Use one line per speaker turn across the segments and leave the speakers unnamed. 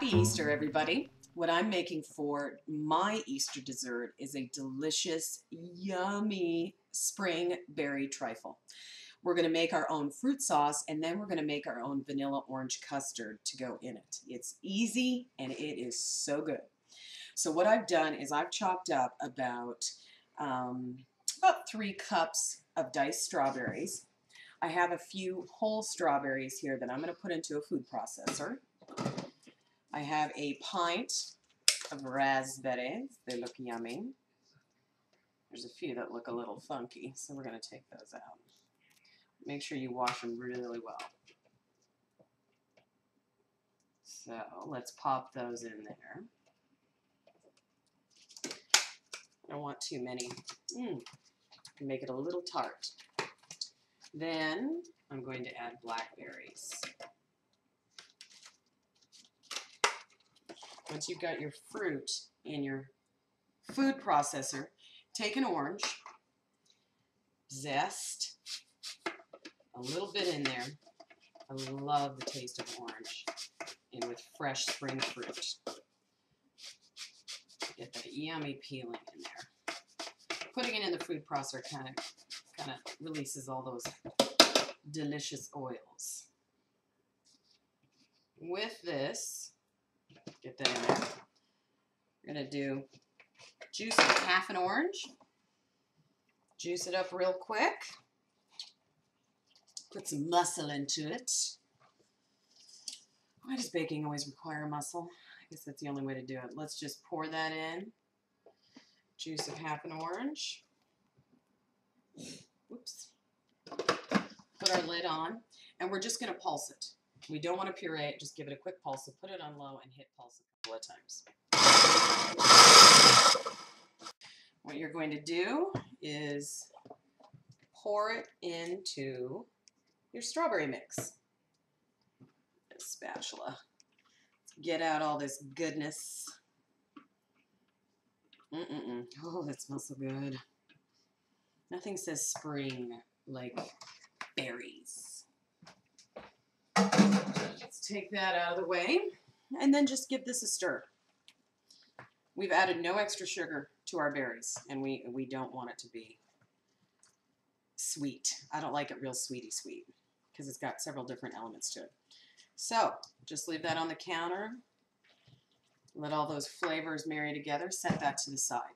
Happy Easter, everybody. What I'm making for my Easter dessert is a delicious, yummy spring berry trifle. We're going to make our own fruit sauce, and then we're going to make our own vanilla orange custard to go in it. It's easy, and it is so good. So what I've done is I've chopped up about 3 cups of diced strawberries. I have a few whole strawberries here that I'm going to put into a food processor. I have a pint of raspberries. They look yummy. There's a few that look a little funky, so we're going to take those out. Make sure you wash them really well. So let's pop those in there. I don't want too many. Make it a little tart. Then I'm going to add blackberries. Once you've got your fruit in your food processor, take an orange, zest, a little bit in there. I love the taste of orange and with fresh spring fruit. Get that yummy peeling in there. Putting it in the food processor kind of releases all those delicious oils. With this, get that in there. We're going to do juice of half an orange. Juice it up real quick. Put some muscle into it. Why does baking always require muscle? I guess that's the only way to do it. Let's just pour that in. Juice of half an orange. Whoops. Put our lid on, and we're just going to pulse it. We don't want to puree it, just give it a quick pulse. So put it on low and hit pulse a couple of times. What you're going to do is pour it into your strawberry mix. A spatula. Get out all this goodness. Oh, that smells so good. Nothing says spring like berries. Let's take that out of the way and then just give this a stir. We've added no extra sugar to our berries, and we don't want it to be sweet. I don't like it real sweet because it's got several different elements to it. So just leave that on the counter. Let all those flavors marry together. Set that to the side.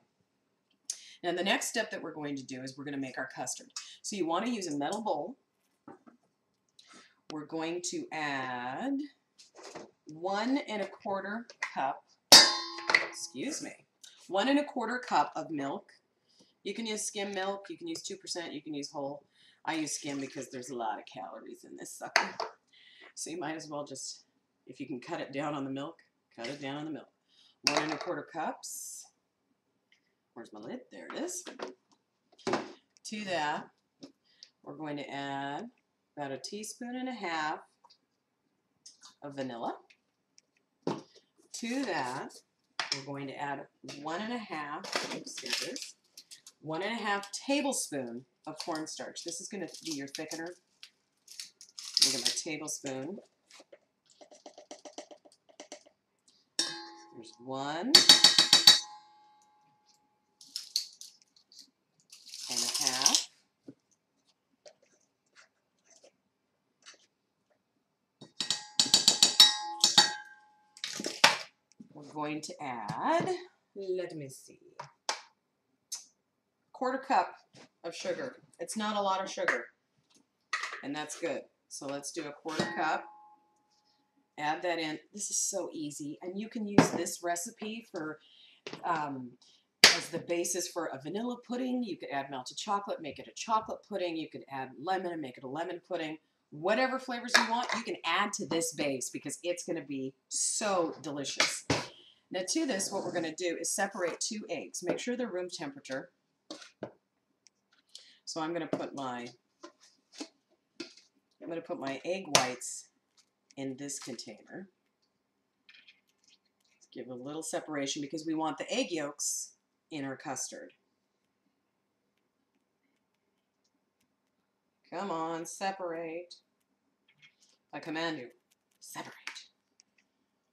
Now the next step that we're going to do is we're going to make our custard. So you want to use a metal bowl. We're going to add 1 1/4 cup, 1 1/4 cup of milk. You can use skim milk, you can use 2%, you can use whole. I use skim because there's a lot of calories in this sucker. So you might as well just, if you can cut it down on the milk, cut it down on the milk. 1 1/4 cups. Where's my lid? There it is. To that, we're going to add about 1.5 teaspoons of vanilla. To that, we're going to add 1.5 tablespoons of cornstarch. This is going to be your thickener. Look at my tablespoon. There's 1.5. We're going to add, let me see, 1/4 cup of sugar. It's not a lot of sugar, and that's good. So let's do 1/4 cup. Add that in. This is so easy, and you can use this recipe for as the basis for a vanilla pudding. You could add melted chocolate, make it a chocolate pudding. You could add lemon and make it a lemon pudding. Whatever flavors you want, you can add to this base because it's going to be so delicious. Now to this, what we're going to do is separate 2 eggs. Make sure they're room temperature. So I'm going to put my egg whites in this container. Let's give it a little separation because we want the egg yolks in our custard. Come on, separate. I command you, separate.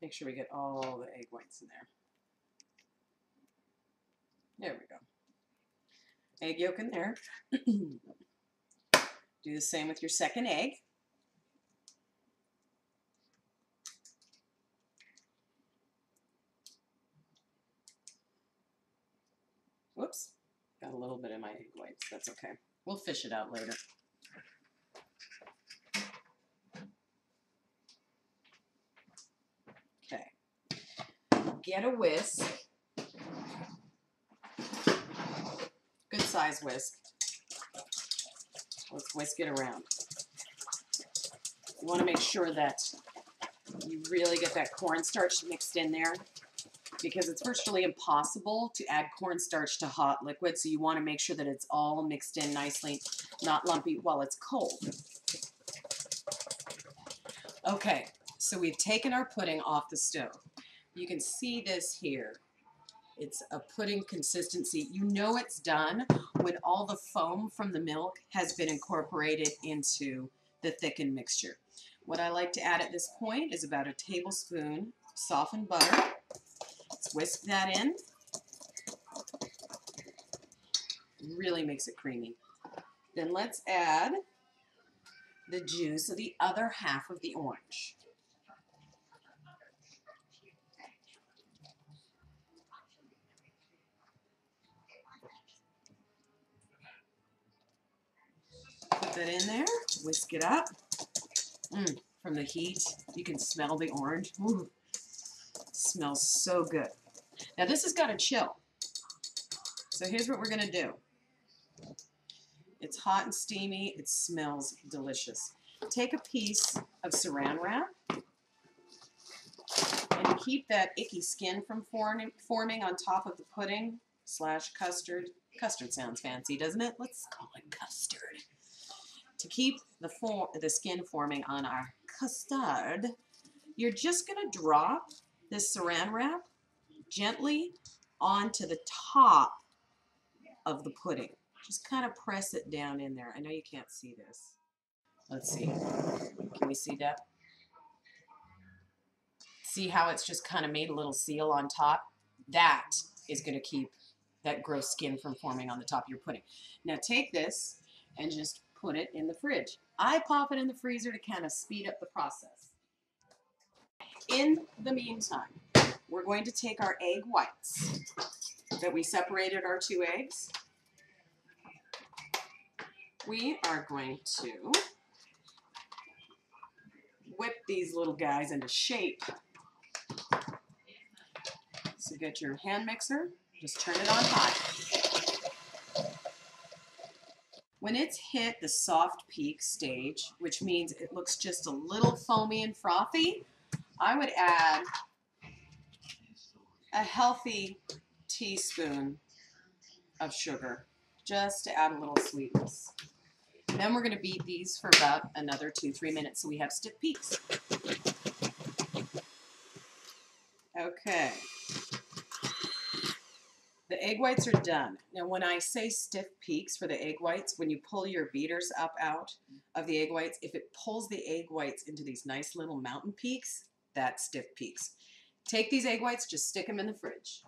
Make sure we get all the egg whites in there. There we go. Egg yolk in there. Do the same with your second egg. Whoops, got a little bit in my egg whites. That's okay. We'll fish it out later. Okay. Get a whisk. Good size whisk. Let's whisk it around. You want to make sure that you really get that cornstarch mixed in there, because it's virtually impossible to add cornstarch to hot liquid, so you want to make sure that it's all mixed in nicely, not lumpy while it's cold. Okay, so we've taken our pudding off the stove. You can see this here. It's a pudding consistency. You know it's done when all the foam from the milk has been incorporated into the thickened mixture. What I like to add at this point is about a tablespoon softened butter. Let's whisk that in. Really makes it creamy. Then let's add the juice of the other half of the orange. Put that in there, whisk it up. From the heat, you can smell the orange. Ooh, smells so good. Now this has got to chill. So here's what we're going to do. It's hot and steamy. It smells delicious. Take a piece of saran wrap and keep that icky skin from forming on top of the pudding / custard. Custard sounds fancy, doesn't it? Let's call it custard. To keep the skin forming on our custard, you're just going to drop this saran wrap gently onto the top of the pudding. Just kind of press it down in there. I know you can't see this. Let's see. Can we see that? See how it's just kind of made a little seal on top? That is going to keep that gross skin from forming on the top of your pudding. Now take this and just put it in the fridge. I pop it in the freezer to kind of speed up the process. In the meantime, we're going to take our egg whites that we separated our 2 eggs. We are going to whip these little guys into shape. So get your hand mixer, just turn it on high. When it's hit the soft peak stage, which means it looks just a little foamy and frothy, I would add a healthy teaspoon of sugar, just to add a little sweetness. And then we're going to beat these for about another 2-3 minutes so we have stiff peaks. Okay. The egg whites are done. Now when I say stiff peaks for the egg whites, when you pull your beaters up out of the egg whites, if it pulls the egg whites into these nice little mountain peaks, that's stiff peaks. Take these egg whites, just stick them in the fridge.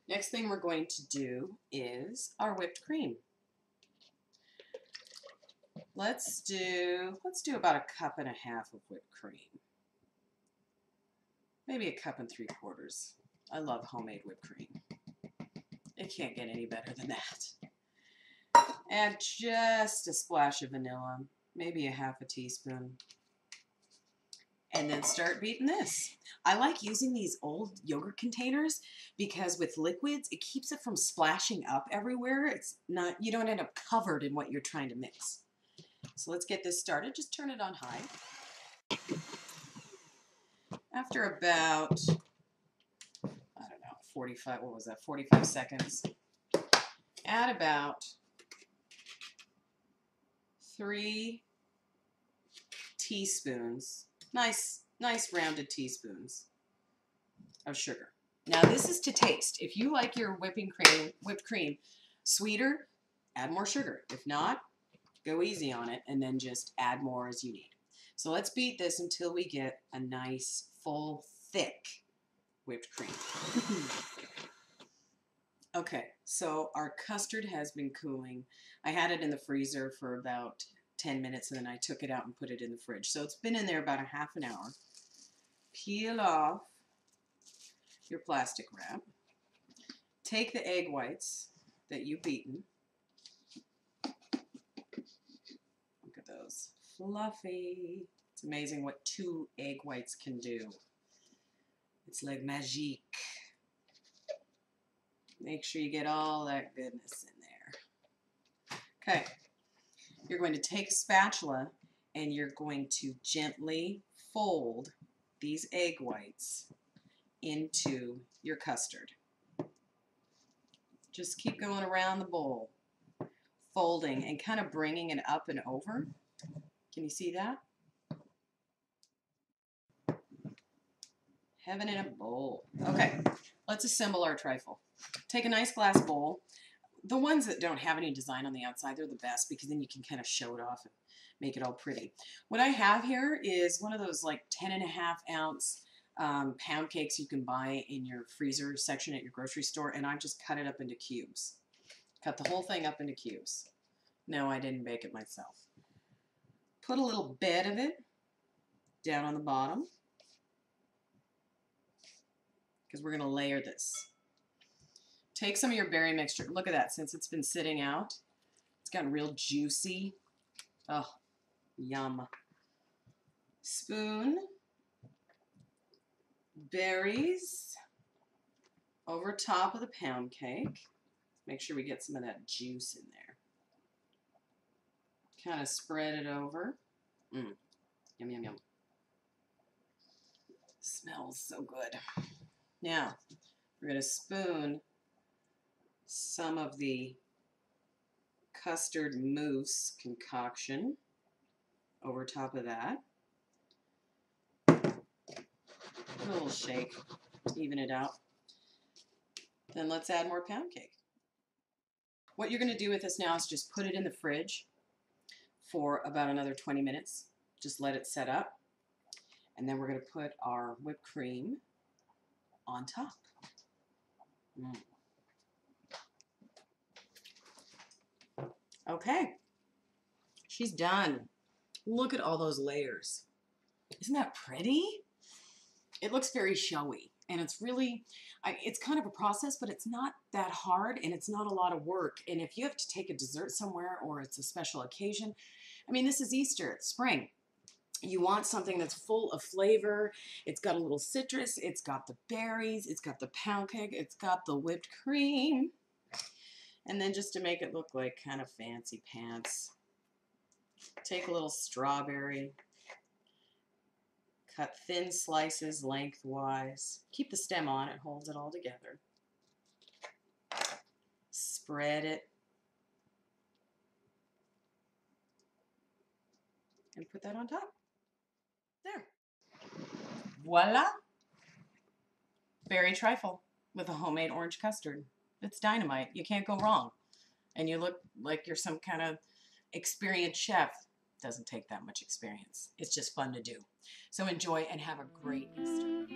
Next thing we're going to do is our whipped cream. Let's do about 1.5 cups of whipped cream. Maybe 1 3/4 cups. I love homemade whipped cream. It can't get any better than that. Add just a splash of vanilla, maybe 1/2 teaspoon. And then start beating this. I like using these old yogurt containers because with liquids, it keeps it from splashing up everywhere. It's not, you don't end up covered in what you're trying to mix. So let's get this started. Just turn it on high. After about, I don't know, 45 seconds, add about 3 teaspoons, nice rounded teaspoons of sugar. Now this is to taste. If you like your whipped cream sweeter, add more sugar. If not, go easy on it and then just add more as you need. So let's beat this until we get a nice, full, thick whipped cream. Okay, so our custard has been cooling. I had it in the freezer for about 10 minutes and then I took it out and put it in the fridge. So it's been in there about a half an hour. Peel off your plastic wrap. Take the egg whites that you've beaten. Look at those. Fluffy. It's amazing what 2 egg whites can do. It's like magique. Make sure you get all that goodness in there. Okay. You're going to take a spatula and you're going to gently fold these egg whites into your custard. Just keep going around the bowl, folding and kind of bringing it up and over. Can you see that? Heaven in a bowl. Okay, let's assemble our trifle. Take a nice glass bowl. The ones that don't have any design on the outside, they're the best because then you can kind of show it off and make it all pretty. What I have here is one of those like 10.5-ounce pound cakes you can buy in your freezer section at your grocery store, and I've just cut it up into cubes. Cut the whole thing up into cubes. No, I didn't bake it myself. Put a little bit of it down on the bottom because we're going to layer this. Take some of your berry mixture. Look at that. Since it's been sitting out, it's gotten real juicy. Oh, yum. Spoon berries over top of the pound cake. Make sure we get some of that juice in there. Kind of spread it over. Yum, yum, yum. Smells so good. Now, we're going to spoon some of the custard mousse concoction over top of that. A little shake to even it out. Then let's add more pound cake. What you're going to do with this now is just put it in the fridge for about another 20 minutes. Just let it set up. And then we're going to put our whipped cream on top. Okay, she's done. Look at all those layers. Isn't that pretty? It looks very showy, and it's really, it's kind of a process, but it's not that hard, and it's not a lot of work. And if you have to take a dessert somewhere or it's a special occasion, I mean, this is Easter, it's spring. You want something that's full of flavor. It's got a little citrus. It's got the berries. It's got the pound cake. It's got the whipped cream. And then just to make it look like kind of fancy pants, take a little strawberry, cut thin slices lengthwise. Keep the stem on, it holds it all together. Spread it. And put that on top. There. Voila! Berry trifle with a homemade orange custard. It's dynamite. You can't go wrong. And you look like you're some kind of experienced chef. Doesn't take that much experience. It's just fun to do. So enjoy and have a great Easter.